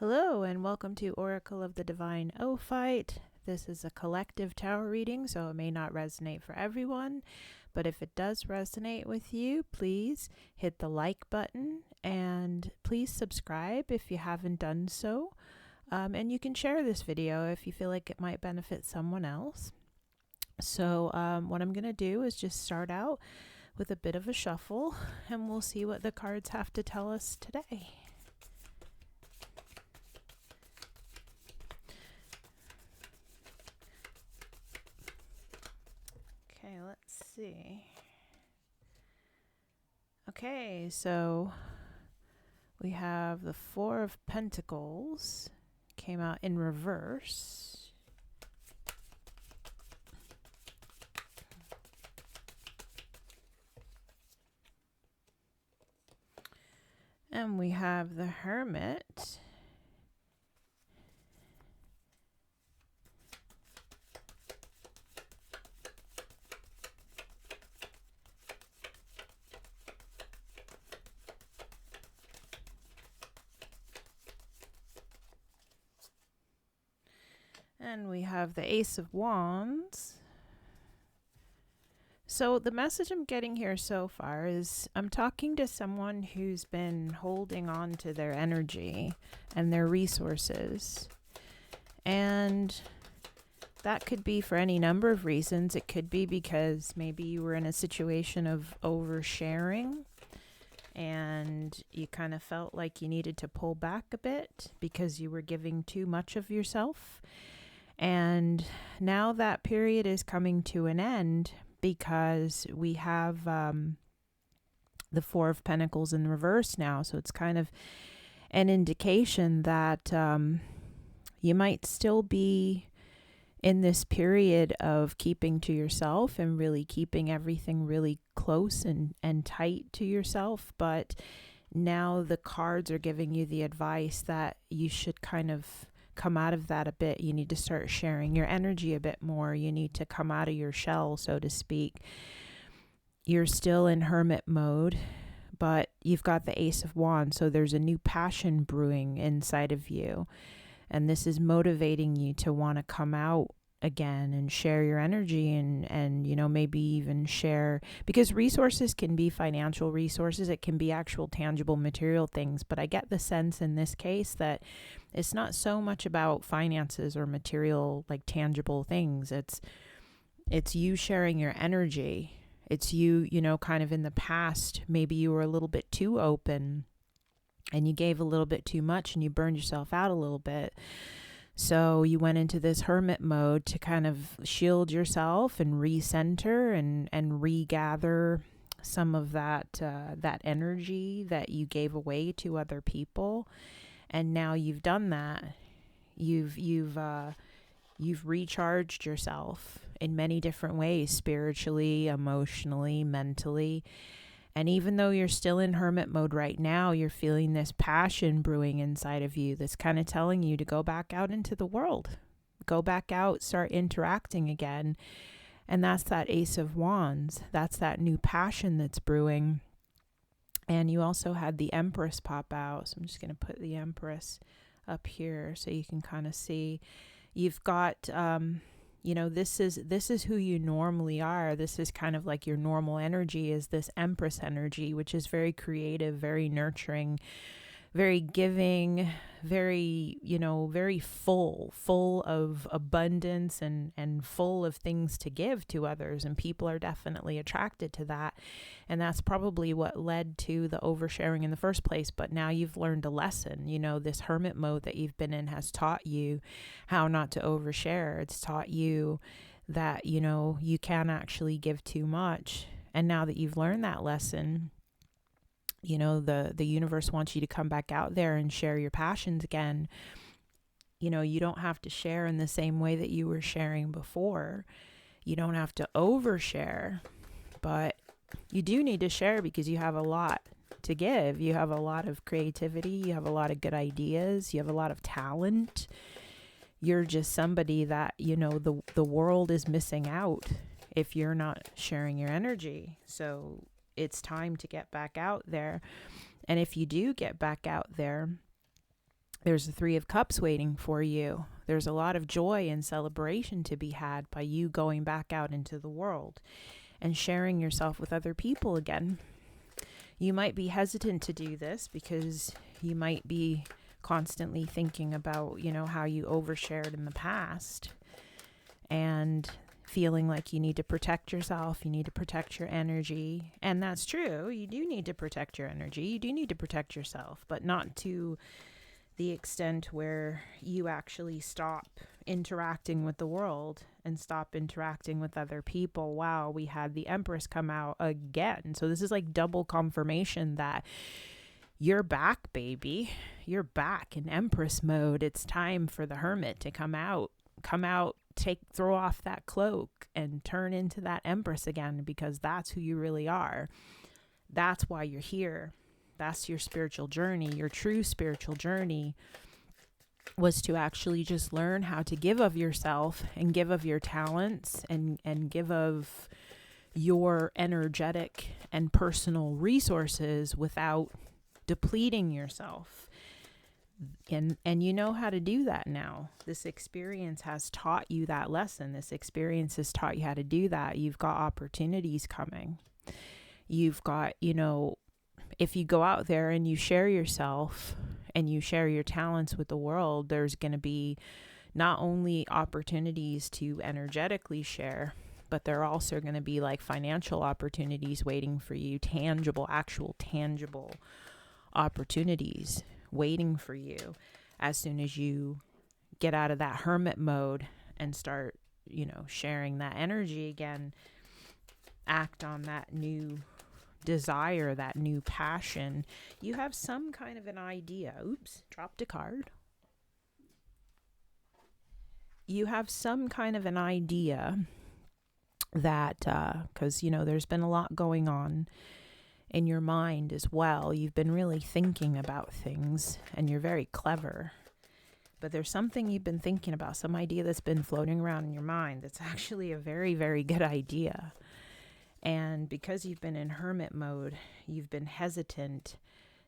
Hello and welcome to Oracle of the Divine Ophite. This is a collective tarot reading, so it may not resonate for everyone, but if it does resonate with you, please hit the like button and please subscribe if you haven't done so. And you can share this video if you feel like it might benefit someone else. So what I'm going to do is just start out with a bit of a shuffle and we'll see what the cards have to tell us today. Okay, let's see. Okay, so we have the Four of Pentacles came out in reverse. And we have the Hermit. And we have the Ace of Wands. So the message I'm getting here so far is I'm talking to someone who's been holding on to their energy and their resources. And that could be for any number of reasons. It could be because maybe you were in a situation of oversharing and you kind of felt like you needed to pull back a bit because you were giving too much of yourself. And now that period is coming to an end because we have the Four of Pentacles in reverse now. So it's kind of an indication that you might still be in this period of keeping to yourself and really keeping everything really close and tight to yourself. But now the cards are giving you the advice that you should kind of come out of that a bit. You need to start sharing your energy a bit more. You need to come out of your shell, so to speak. You're still in hermit mode, but you've got the Ace of Wands, so there's a new passion brewing inside of you. And this is motivating you to want to come out again and share your energy and you know, maybe even share, because resources can be financial resources, it can be actual tangible material things, but I get the sense in this case that it's not so much about finances or material, like tangible things. It's you sharing your energy. It's you know, kind of in the past, maybe you were a little bit too open and you gave a little bit too much and you burned yourself out a little bit. So you went into this hermit mode to kind of shield yourself and recenter and regather some of that that energy that you gave away to other people. And now you've done that. You've recharged yourself in many different ways, spiritually, emotionally, mentally. And even though you're still in hermit mode right now, you're feeling this passion brewing inside of you that's kind of telling you to go back out into the world. Go back out, start interacting again. And that's that Ace of Wands. That's that new passion that's brewing. And you also had the Empress pop out. So I'm just going to put the Empress up here so you can kind of see. You've got you know, this is who you normally are. This is kind of like your normal energy, is this Empress energy, which is very creative, very nurturing, very giving, very, you know, very full of abundance and full of things to give to others. And people are definitely attracted to that. And that's probably what led to the oversharing in the first place. But now you've learned a lesson. You know, this hermit mode that you've been in has taught you how not to overshare. It's taught you that, you know, you can actually give too much. And now that you've learned that lesson, you know, the universe wants you to come back out there and share your passions again. You know, you don't have to share in the same way that you were sharing before. You don't have to overshare, but you do need to share because you have a lot to give. You have a lot of creativity. You have a lot of good ideas. You have a lot of talent. You're just somebody that, you know, the world is missing out if you're not sharing your energy. So it's time to get back out there. And if you do get back out there, There's the Three of Cups waiting for you. There's a lot of joy and celebration to be had by you going back out into the world and sharing yourself with other people again. You might be hesitant to do this because you might be constantly thinking about, how you overshared in the past and feeling like you need to protect yourself, you need to protect your energy. And that's true. You do need to protect your energy. You do need to protect yourself, but not to the extent where you actually stop interacting with the world and stop interacting with other people. Wow, we had the Empress come out again. So this is like double confirmation that you're back, baby. You're back in Empress mode. It's time for the Hermit to come out, throw off that cloak and turn into that Empress again, because that's who you really are. That's why you're here. That's your spiritual journey. Your true spiritual journey was to actually just learn how to give of yourself and give of your talents and give of your energetic and personal resources without depleting yourself. And you know how to do that now. This experience has taught you that lesson. This experience has taught you how to do that. You've got opportunities coming. You've got, if you go out there and you share yourself and you share your talents with the world, there's going to be not only opportunities to energetically share, but there are also going to be like financial opportunities waiting for you, actual tangible opportunities waiting for you as soon as you get out of that hermit mode and start, sharing that energy again, act on that new desire, that new passion. You have some kind of an idea. Oops, dropped a card. You have some kind of an idea that, because, there's been a lot going on in your mind as well. You've been really thinking about things and you're very clever. But there's something you've been thinking about, some idea that's been floating around in your mind that's actually a very, very good idea. And because you've been in hermit mode, you've been hesitant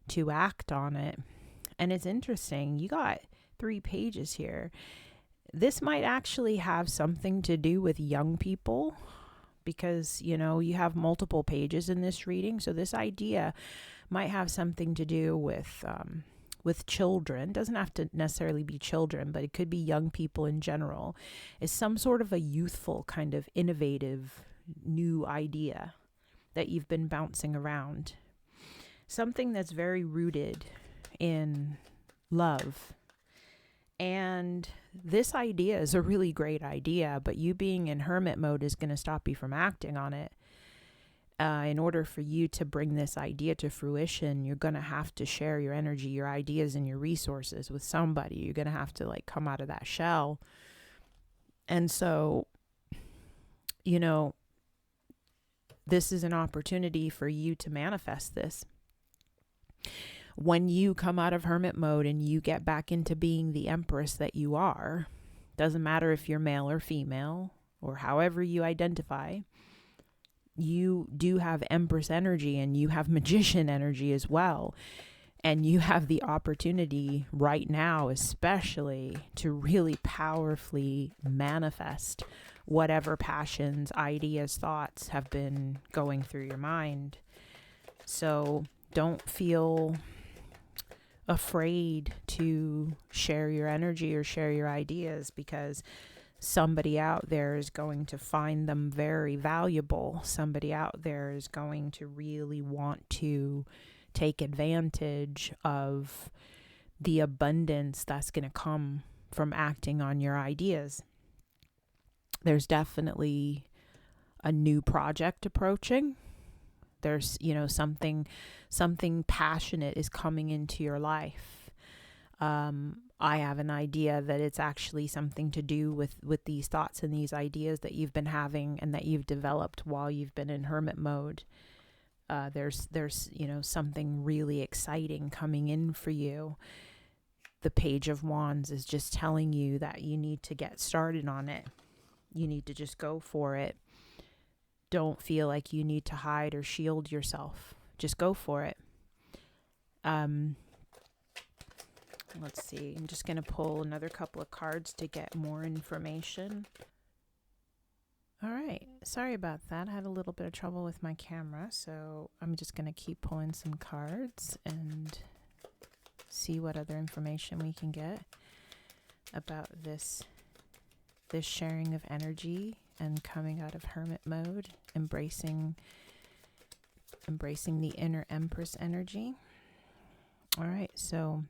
to act on it. And it's interesting. You got 3 pages here. This might actually have something to do with young people because, you have multiple pages in this reading. So this idea might have something to do with children. It doesn't have to necessarily be children, but it could be young people in general. It's some sort of a youthful kind of innovative new idea that you've been bouncing around. Something that's very rooted in love. And this idea is a really great idea, but you being in hermit mode is going to stop you from acting on it. In order for you to bring this idea to fruition, you're going to have to share your energy, your ideas, and your resources with somebody. You're going to have to come out of that shell. And so, this is an opportunity for you to manifest this. When you come out of hermit mode and you get back into being the Empress that you are, doesn't matter if you're male or female or however you identify, you do have Empress energy and you have magician energy as well. And you have the opportunity right now, especially, to really powerfully manifest whatever passions, ideas, thoughts have been going through your mind. So don't feel afraid to share your energy or share your ideas, because somebody out there is going to find them very valuable. Somebody out there is going to really want to take advantage of the abundance that's going to come from acting on your ideas. There's definitely a new project approaching. There's, something passionate is coming into your life. I have an idea that it's actually something to do with these thoughts and these ideas that you've been having and that you've developed while you've been in hermit mode. There's something really exciting coming in for you. The Page of Wands is just telling you that you need to get started on it. You need to just go for it. Don't feel like you need to hide or shield yourself. Just go for it. Let's see. I'm just going to pull another couple of cards to get more information. All right. Sorry about that. I had a little bit of trouble with my camera, so I'm just going to keep pulling some cards and see what other information we can get about this sharing of energy and coming out of hermit mode, embracing the inner empress energy. All right, so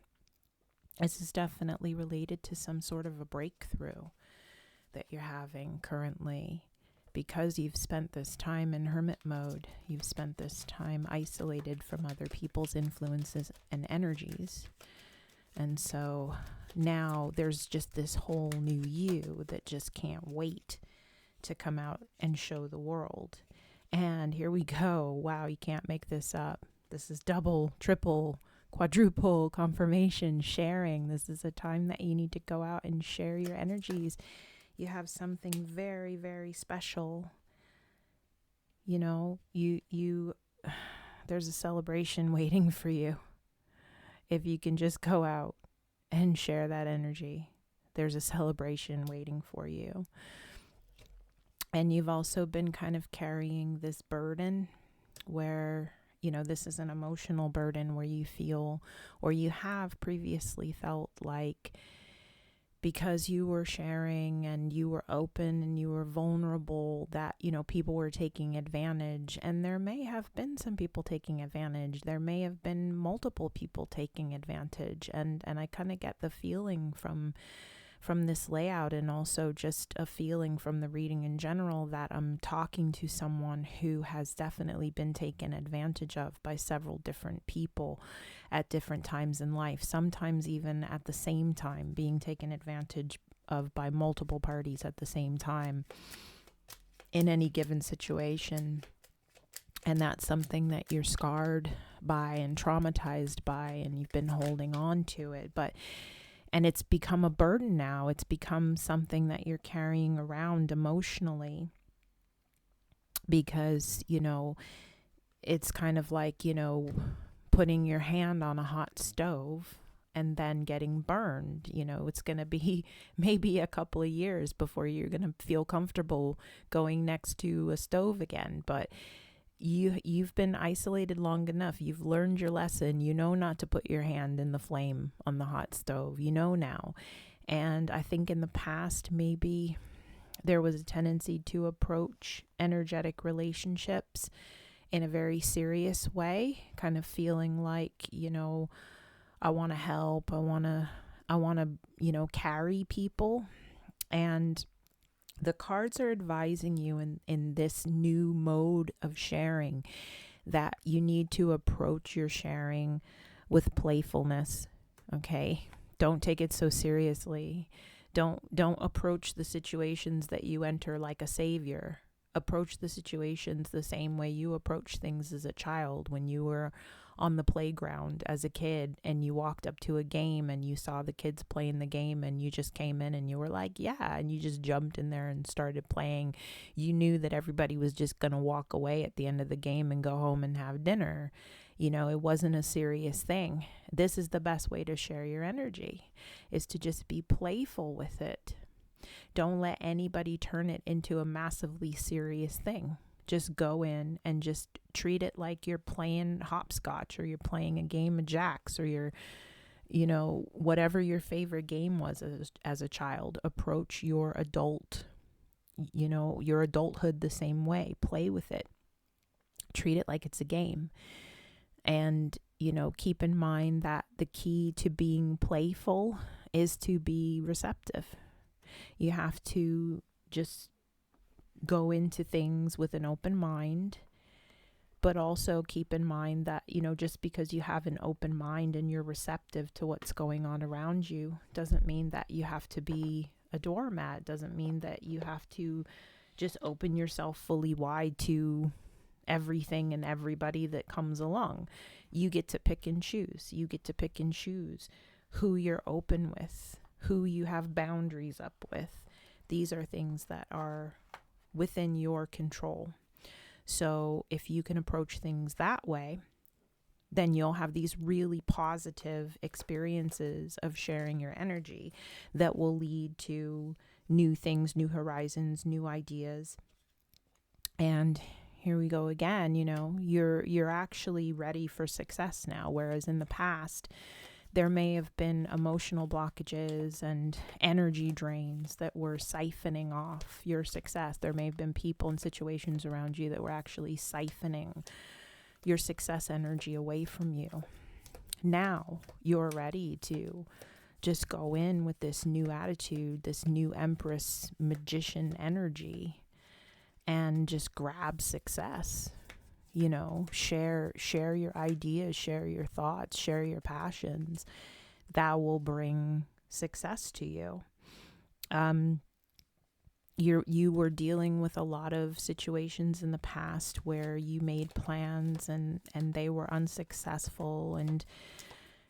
this is definitely related to some sort of a breakthrough that you're having currently, because you've spent this time in hermit mode. You've spent this time isolated from other people's influences and energies. And so now there's just this whole new you that just can't wait to come out and show the world. And here we go. Wow, you can't make this up. This is double, triple, quadruple confirmation sharing. This is a time that you need to go out and share your energies. You have something very, very special. You know, there's a celebration waiting for you. If you can just go out and share that energy, there's a celebration waiting for you. And you've also been kind of carrying this burden where, you know, this is an emotional burden where you feel, or you have previously felt like, because you were sharing and you were open and you were vulnerable, that, you know, people were taking advantage. And there may have been some people taking advantage. There may have been multiple people taking advantage. And I kind of get the feeling from this layout, and also just a feeling from the reading in general, that I'm talking to someone who has definitely been taken advantage of by several different people at different times in life, sometimes even at the same time, being taken advantage of by multiple parties at the same time in any given situation. And that's something that you're scarred by and traumatized by, and you've been holding on to it. And it's become a burden now. It's become something that you're carrying around emotionally, because, you know, it's kind of like, you know, putting your hand on a hot stove and then getting burned. You know, it's going to be maybe a couple of years before you're going to feel comfortable going next to a stove again. But you've been isolated long enough. You've learned your lesson. You know not to put your hand in the flame on the hot stove. You know now. And I think in the past, maybe there was a tendency to approach energetic relationships in a very serious way, kind of feeling like, you know, I want to help. I want to, you know, carry people. And the cards are advising you in this new mode of sharing that you need to approach your sharing with playfulness. Okay? Don't take it so seriously. Don't approach the situations that you enter like a savior. Approach the situations the same way you approach things as a child, when you were on the playground as a kid and you walked up to a game and you saw the kids playing the game and you just came in and you were like, yeah, and you just jumped in there and started playing. You knew that everybody was just going to walk away at the end of the game and go home and have dinner. You know, it wasn't a serious thing. This is the best way to share your energy, is to just be playful with it. Don't let anybody turn it into a massively serious thing. Just go in and just treat it like you're playing hopscotch, or you're playing a game of jacks, or you're, you know, whatever your favorite game was as a child. Approach your adulthood the same way. Play with it. Treat it like it's a game. And, you know, keep in mind that the key to being playful is to be receptive. You have to just go into things with an open mind, but also keep in mind that, you know, just because you have an open mind and you're receptive to what's going on around you doesn't mean that you have to be a doormat. Doesn't mean that you have to just open yourself fully wide to everything and everybody that comes along. You get to pick and choose. You get to pick and choose who you're open with, who you have boundaries up with. These are things that are within your control. So if you can approach things that way, then you'll have these really positive experiences of sharing your energy that will lead to new things, new horizons, new ideas. And here we go again, you're actually ready for success now, whereas in the past there may have been emotional blockages and energy drains that were siphoning off your success. There may have been people and situations around you that were actually siphoning your success energy away from you. Now you're ready to just go in with this new attitude, this new Empress magician energy, and just grab success. Share your ideas, share your thoughts, share your passions. That will bring success to you. You were dealing with a lot of situations in the past where you made plans and they were unsuccessful, and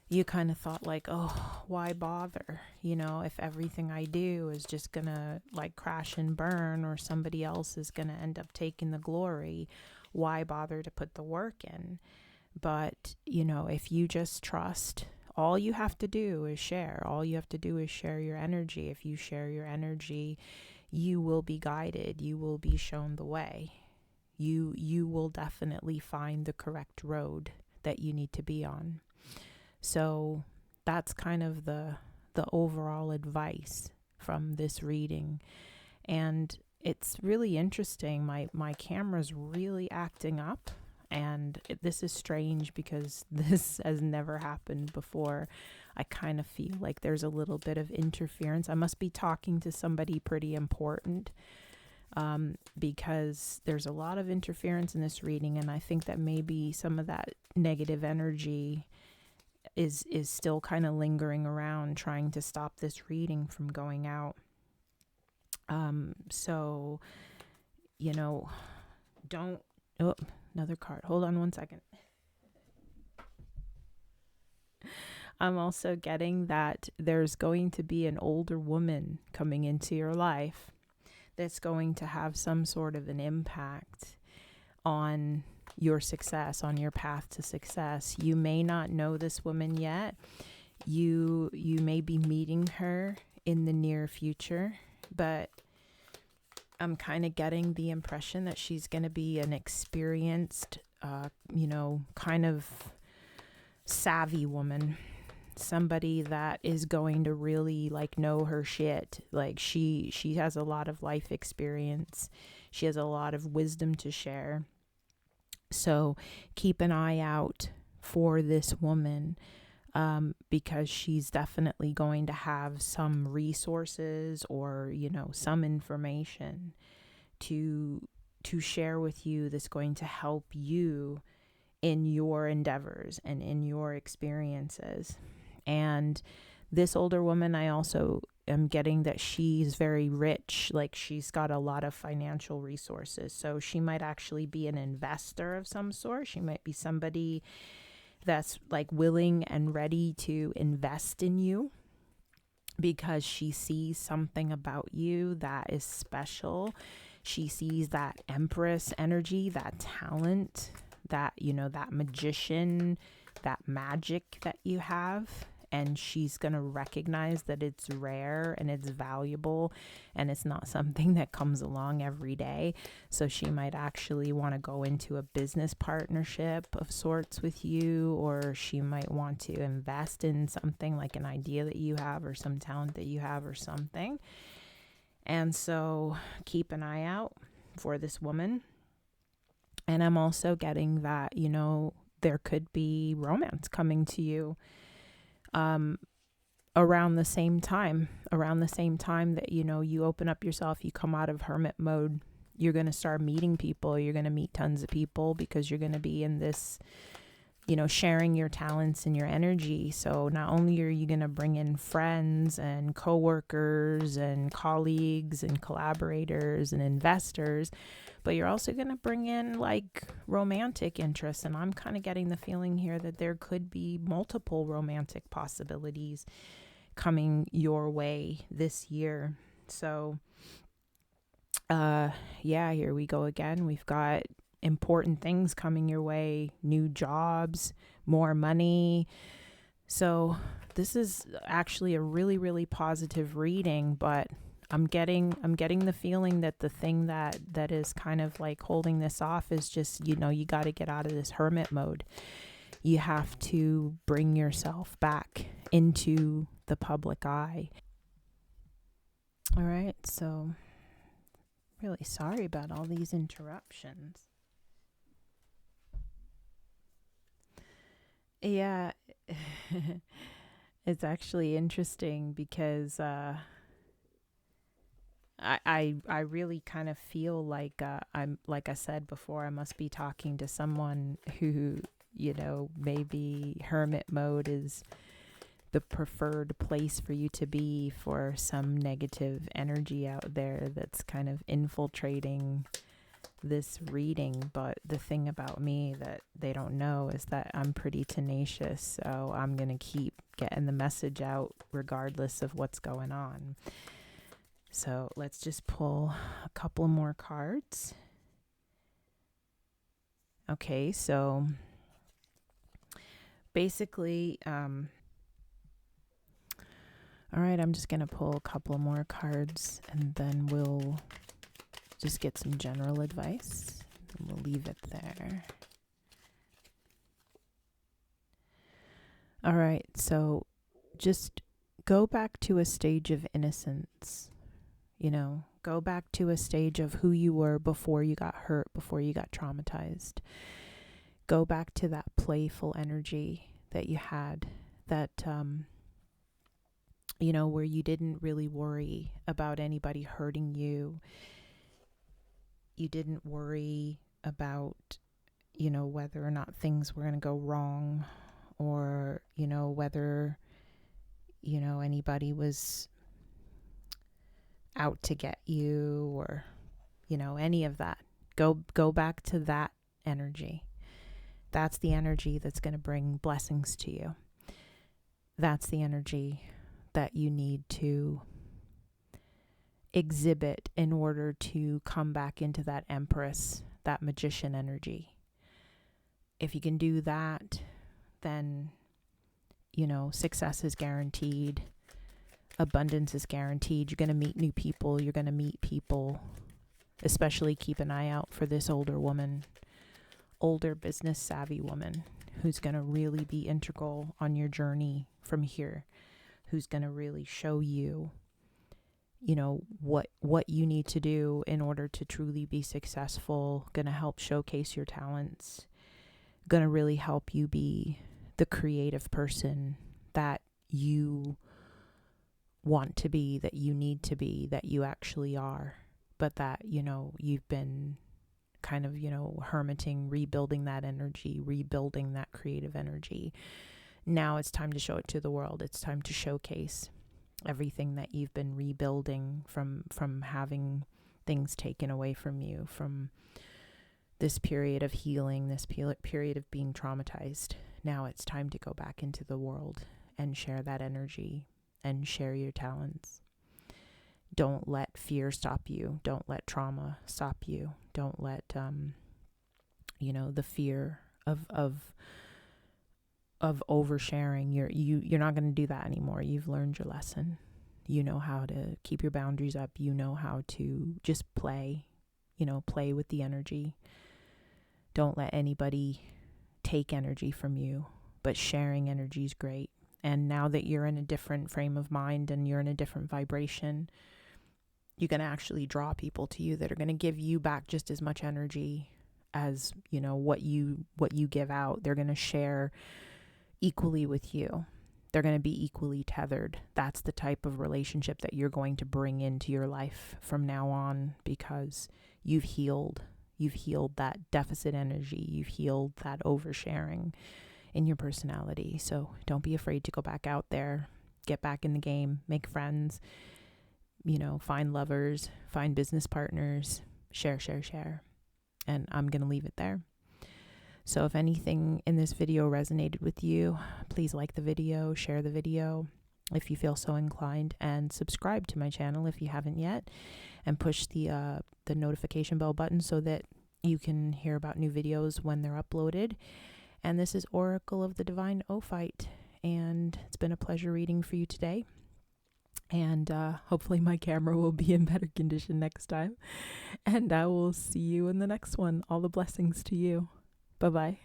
you kind of thought like, oh, why bother? If everything I do is just gonna like crash and burn, or somebody else is gonna end up taking the glory, why bother to put the work in? But, if you just trust, all you have to do is share. All you have to do is share your energy. If you share your energy, you will be guided. You will be shown the way. You will definitely find the correct road that you need to be on. So that's kind of the overall advice from this reading. And it's really interesting. My camera's really acting up, and this is strange because this has never happened before. I kind of feel like there's a little bit of interference. I must be talking to somebody pretty important, because there's a lot of interference in this reading, and I think that maybe some of that negative energy is still kind of lingering around, trying to stop this reading from going out. So, don't, another card. Hold on one second. I'm also getting that there's going to be an older woman coming into your life that's going to have some sort of an impact on your success, on your path to success. You may not know this woman yet. You may be meeting her in the near future, but I'm kind of getting the impression that she's going to be an experienced, kind of savvy woman. Somebody that is going to really know her shit. Like she has a lot of life experience. She has a lot of wisdom to share. So keep an eye out for this woman, because she's definitely going to have some resources or, some information to share with you that's going to help you in your endeavors and in your experiences. And this older woman, I also am getting that she's very rich, like she's got a lot of financial resources. So she might actually be an investor of some sort. She might be somebody that's willing and ready to invest in you because she sees something about you that is special. She sees that Empress energy, that talent, that, that magician, that magic that you have. And she's going to recognize that it's rare and it's valuable and it's not something that comes along every day. So she might actually want to go into a business partnership of sorts with you, or she might want to invest in something like an idea that you have or some talent that you have or something. And so keep an eye out for this woman. And I'm also getting that, there could be romance coming to you around the same time that, you open up yourself, you come out of hermit mode, you're going to start meeting people, you're going to meet tons of people because you're going to be in this, sharing your talents and your energy. So not only are you going to bring in friends and coworkers and colleagues and collaborators and investors, but you're also going to bring in romantic interests. And I'm kind of getting the feeling here that there could be multiple romantic possibilities coming your way this year. So, here we go again. We've got important things coming your way, new jobs, more money. So this is actually a really, really positive reading, but I'm getting the feeling that the thing that is kind of like holding this off is just, you got to get out of this hermit mode. You have to bring yourself back into the public eye. All right, so really sorry about all these interruptions. Yeah, it's actually interesting because I really kind of feel like I'm, like I said before, I must be talking to someone who, maybe hermit mode is the preferred place for you to be for some negative energy out there that's kind of infiltrating this reading. But the thing about me that they don't know is that I'm pretty tenacious, so I'm going to keep getting the message out regardless of what's going on. So let's just pull a couple more cards. Okay, so basically, all right, I'm just going to pull a couple more cards and then we'll just get some general advice. And we'll leave it there. All right, so just go back to a stage of innocence. Go back to a stage of who you were before you got hurt, before you got traumatized. Go back to that playful energy that you had, that, where you didn't really worry about anybody hurting you. You didn't worry about, whether or not things were going to go wrong, or, whether, anybody was out to get you, or, any of that. Go back to that energy. That's the energy that's going to bring blessings to you. That's the energy that you need to exhibit in order to come back into that empress, that magician energy. If you can do that, then, success is guaranteed. Abundance is guaranteed. You're going to meet new people. You're going to meet people. Especially keep an eye out for this older woman, older business savvy woman who's going to really be integral on your journey from here, who's going to really show you, what you need to do in order to truly be successful, going to help showcase your talents, going to really help you be the creative person that you want to be, that you need to be, that you actually are, but that, you've been kind of, hermiting, rebuilding that energy, rebuilding that creative energy. Now it's time to show it to the world. It's time to showcase everything that you've been rebuilding from having things taken away from you, from this period of healing, this period of being traumatized. Now it's time to go back into the world and share that energy and share your talents. Don't let fear stop you. Don't let trauma stop you. Don't let, the fear of oversharing. You're not going to do that anymore. You've learned your lesson. You know how to keep your boundaries up. You know how to just play, play with the energy. Don't let anybody take energy from you, but sharing energy is great. And now that you're in a different frame of mind and you're in a different vibration, you're going to actually draw people to you that are going to give you back just as much energy as, what you give out. They're going to share equally with you. They're going to be equally tethered. That's the type of relationship that you're going to bring into your life from now on, because you've healed that deficit energy. You've healed that oversharing in your personality. So don't be afraid to go back out there, get back in the game, make friends, find lovers, find business partners, share. And I'm going to leave it there. So if anything in this video resonated with you, please like the video, share the video if you feel so inclined, and subscribe to my channel if you haven't yet, and push the notification bell button so that you can hear about new videos when they're uploaded. And this is Oracle of the Divine Ophite. And it's been a pleasure reading for you today. And hopefully my camera will be in better condition next time. And I will see you in the next one. All the blessings to you. Bye-bye.